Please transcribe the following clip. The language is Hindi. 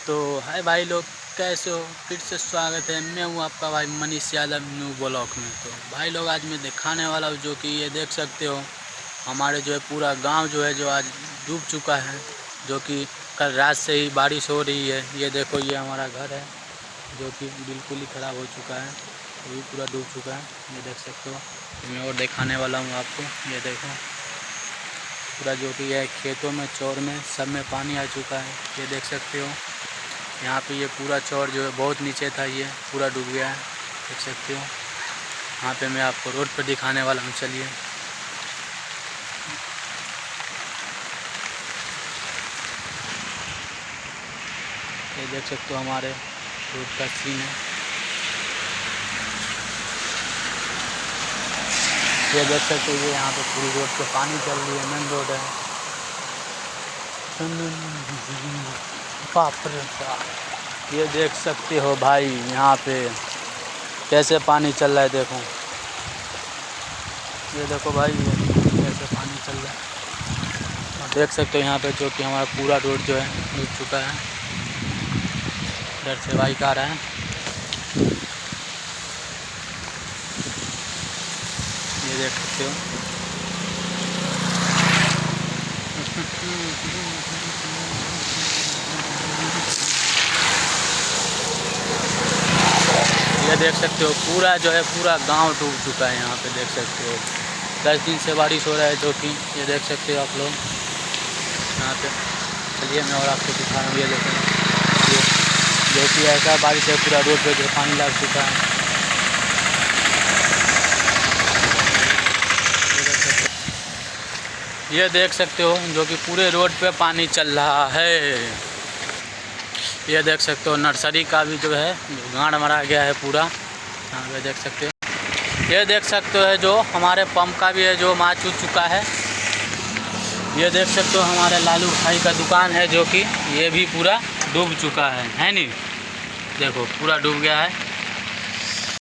तो हाय भाई लोग, कैसे हो? फिर से स्वागत है। मैं हूँ आपका भाई मनीष यादव न्यू ब्लॉग में। तो भाई लोग आज मैं दिखाने वाला हूँ जो कि ये देख सकते हो, हमारे जो है पूरा गांव जो है जो आज डूब चुका है, जो कि कल रात से ही बारिश हो रही है। ये देखो, ये हमारा घर है जो कि बिल्कुल ही ख़राब हो चुका है, ये भी पूरा डूब चुका है। ये देख सकते हो। मैं और दिखाने वाला हूँ आपको। ये देखो पूरा जो कि है खेतों में, चौर में, सब में पानी आ चुका है। ये देख सकते हो, यहाँ पे ये पूरा चौर जो है बहुत नीचे था, ये पूरा डूब गया है। देख सकते हो। यहाँ पे मैं आपको रोड पर दिखाने वाला हूँ, चलिए। ये देख सकते हो हमारे रोड का सीन है। ये देख सकते हो, ये यहाँ पे पूरी रोड पे पानी चल रही है, मेन रोड है। बाप रे बाप, ये देख सकते हो भाई यहाँ पे कैसे पानी चल रहा है। देखो, ये देखो भाई, ये कैसे पानी चल रहा है। और देख सकते हो यहाँ पे जो कि हमारा पूरा रोड जो है डूब चुका है। इधर से बाइक आ रहा है। ये देख सकते हो। ये देख सकते हो पूरा जो है पूरा गांव डूब चुका है। यहाँ पे देख सकते हो 10 दिन से बारिश हो रहा है, जो कि ये देख सकते हो आप लोग यहाँ पे। चलिए मैं और आपको दिखा रहा हूँ। ये देखो, ये जो कि ऐसा बारिश है, पूरा रोड पे जो पानी लग चुका है। ये देख सकते हो जो कि पूरे रोड पे पानी चल रहा है। ये देख सकते हो नर्सरी का भी जो है गांड मरा गया है पूरा। यहाँ पे देख सकते हो। ये देख सकते हो जो हमारे पंप का भी है जो मार चुका है। ये देख सकते हो हमारे लालू भाई का दुकान है जो कि ये भी पूरा डूब चुका है नहीं? देखो पूरा डूब गया है।